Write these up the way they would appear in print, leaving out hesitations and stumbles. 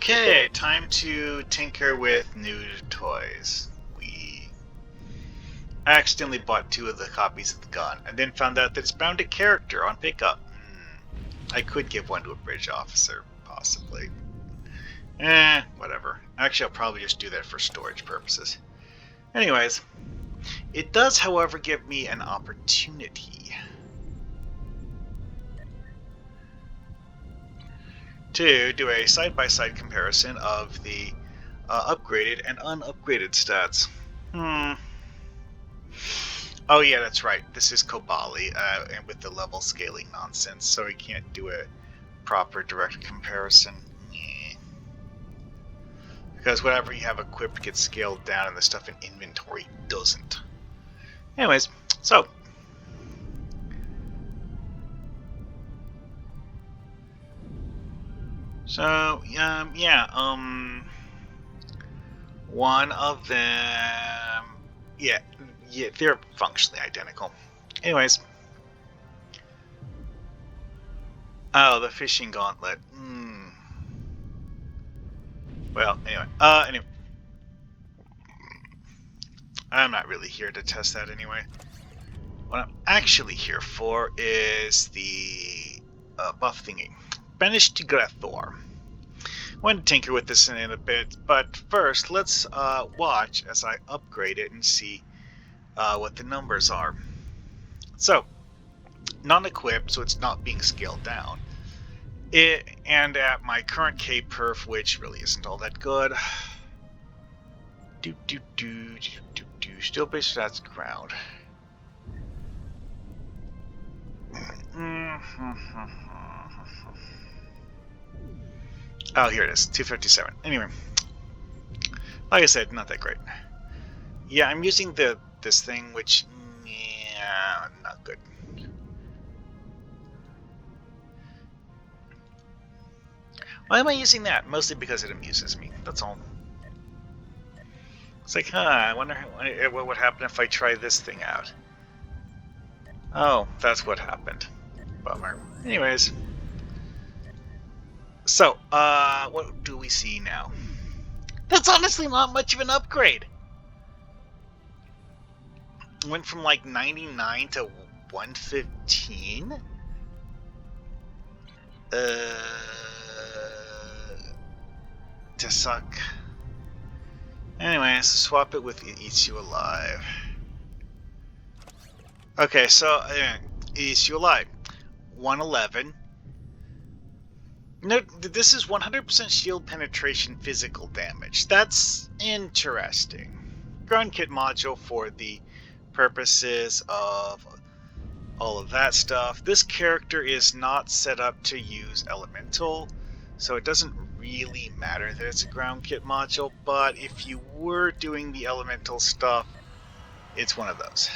Okay, time to tinker with new toys. I accidentally bought 2 of the copies of the gun, and then found out that it's bound to character on pickup. I could give one to a bridge officer, possibly. Whatever. Actually, I'll probably just do that for storage purposes. Anyways, it does, however, give me an opportunity to do a side-by-side comparison of the upgraded and unupgraded stats. Oh yeah, that's right. This is PBaoE, and with the level scaling nonsense, so we can't do a proper direct comparison. Because whatever you have equipped gets scaled down, and the stuff in inventory doesn't. Anyways, so one of them, yeah, they're functionally identical. Anyways, oh, the fishing gauntlet. Well, anyway, I'm not really here to test that anyway. What I'm actually here for is the buff thingy. Banish to Grethor. I'm going to tinker with this in a bit, but first let's watch as I upgrade it and see what the numbers are. So, non-equipped, so it's not being scaled down. And at my current K perf, which really isn't all that good. Still base stats ground. Oh, here it is, 257. Anyway, like I said, not that great. Yeah, I'm using this thing, which, yeah, not good. Why am I using that? Mostly because it amuses me. That's all. It's like, I wonder what would happen if I try this thing out. Oh, that's what happened. Bummer. Anyways. So, what do we see now? That's honestly not much of an upgrade. Went from like 99 to 115? To suck. Anyways, swap it with It Eats You Alive. Okay, so It Eats You Alive. 111. No, this is 100% shield penetration physical damage. That's interesting. Ground kit module for the purposes of all of that stuff. This character is not set up to use elemental, so it doesn't really matter that it's a ground kit module, but if you were doing the elemental stuff, it's one of those.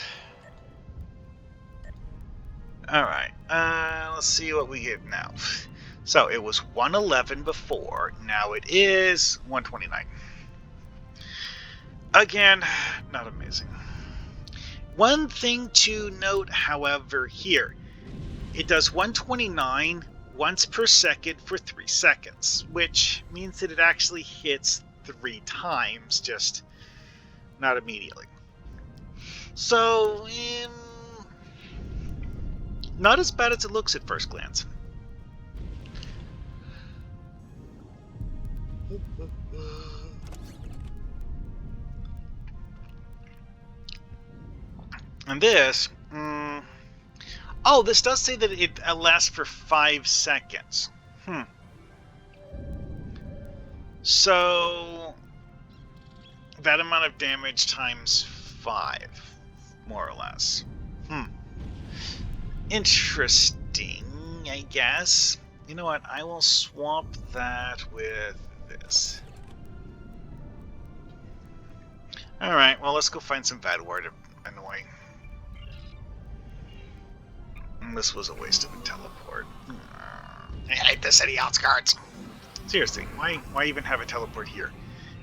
Alright, let's see what we get now. So it was 111 before, now it is 129. Again, not amazing. One thing to note, however, here, it does 129 once per second for 3 seconds, which means that it actually hits 3 times, just not immediately. So, not as bad as it looks at first glance. And this, oh, this does say that it lasts for 5 seconds. So, that amount of damage times 5, more or less. Interesting, I guess. You know what, I will swap that with this. Alright, well, let's go find some Vadwar to annoy. This was a waste of a teleport. I hate the city outskirts. Seriously, why even have a teleport here?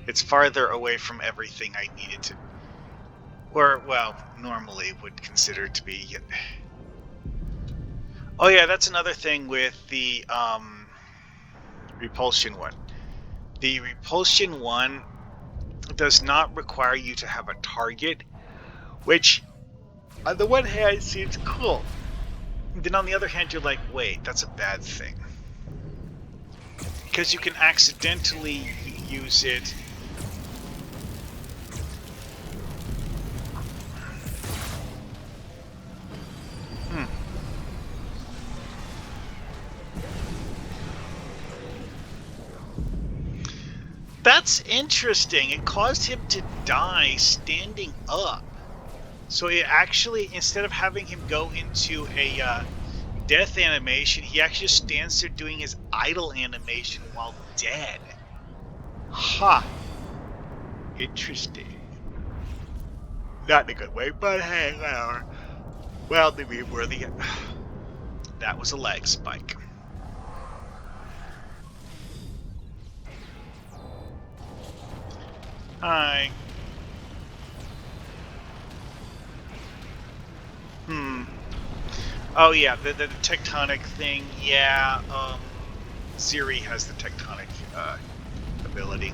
It's farther away from everything I needed to, or, well, normally would consider to be. Oh yeah, that's another thing with the repulsion one. the Repulsion 1 does not require you to have a target, which on the one hand seems cool. Then on the other hand, you're like, wait, that's a bad thing. Because you can accidentally use it. That's interesting. It caused him to die standing up. So it actually, instead of having him go into a death animation, he actually just stands there doing his idle animation while dead. Ha! Interesting. Not in a good way, but hey, whatever. Well, maybe worthy. That was a lag spike. Hi. Oh yeah, the tectonic thing. Yeah, Ziri has the tectonic ability.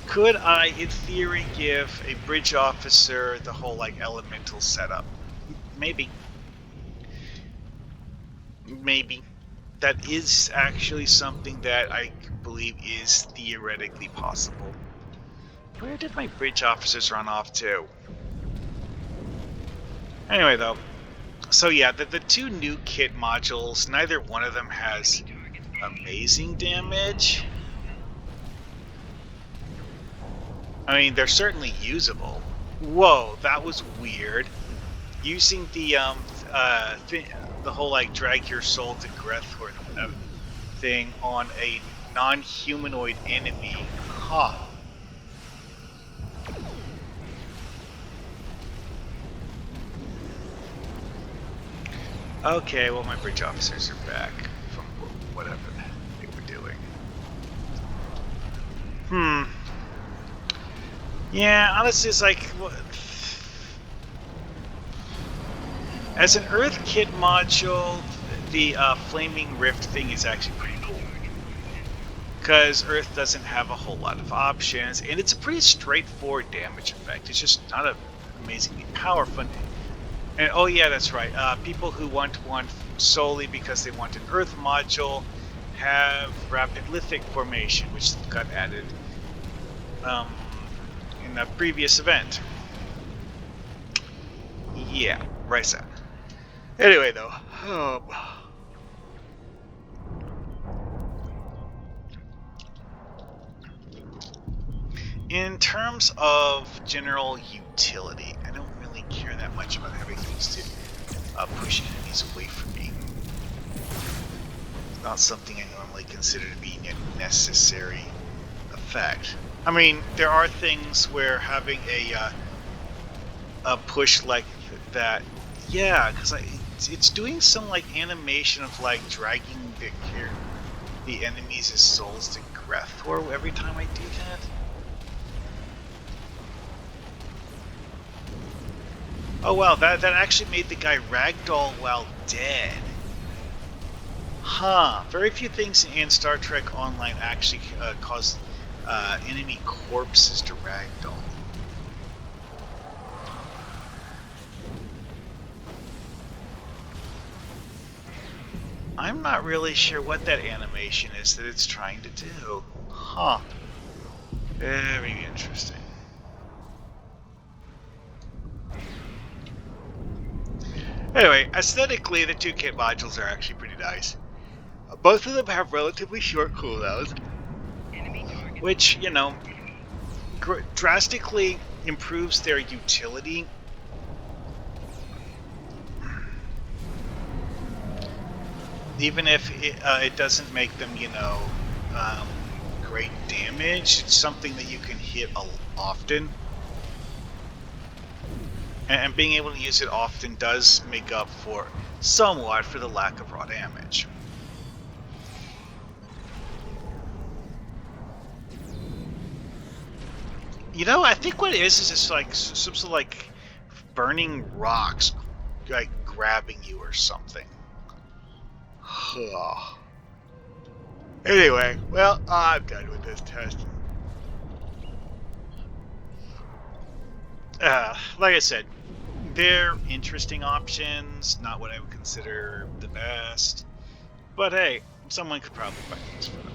Could I, in theory, give a bridge officer the whole like elemental setup? Maybe. Maybe. That is actually something that I believe is theoretically possible. Where did my bridge officers run off to? Anyway, though, so yeah, the two new kit modules, neither one of them has amazing damage. I mean, they're certainly usable. Whoa, that was weird. Using the whole like drag your soul to Grethor thing on a non-humanoid enemy. Huh. Okay, well my bridge officers are back from whatever they were doing. Yeah, honestly, it's like, as an Earth kit module, the Flaming Rift thing is actually pretty cool. Because Earth doesn't have a whole lot of options, and it's a pretty straightforward damage effect. It's just not an amazingly powerful. And oh yeah, that's right. People who want one solely because they want an Earth module have Rapid Lithic Formation, which got added in a previous event. Yeah, right. So. Anyway, though, in terms of general utility, I don't really care that much about having things to push enemies away from me. Not something I normally consider to be a necessary effect. I mean, there are things where having a push like that, yeah, because it's doing some like animation of like dragging the enemies' souls to Grethor every time I do that. Oh wow, that actually made the guy ragdoll while dead. Huh. Very few things in Star Trek Online actually cause enemy corpses to ragdoll. I'm not really sure what that animation is that it's trying to do. Huh. Very interesting. Anyway, aesthetically, the two kit modules are actually pretty nice. Both of them have relatively short cooldowns, which, you know, drastically improves their utility. Even if it doesn't make them, you know, great damage, it's something that you can hit often. And being able to use it often does make up for somewhat for the lack of raw damage. You know, I think what it is just like some sort of like burning rocks, like grabbing you or something. Anyway, well, I'm done with this test. Like I said, they're interesting options, not what I would consider the best. But hey, someone could probably find use for them.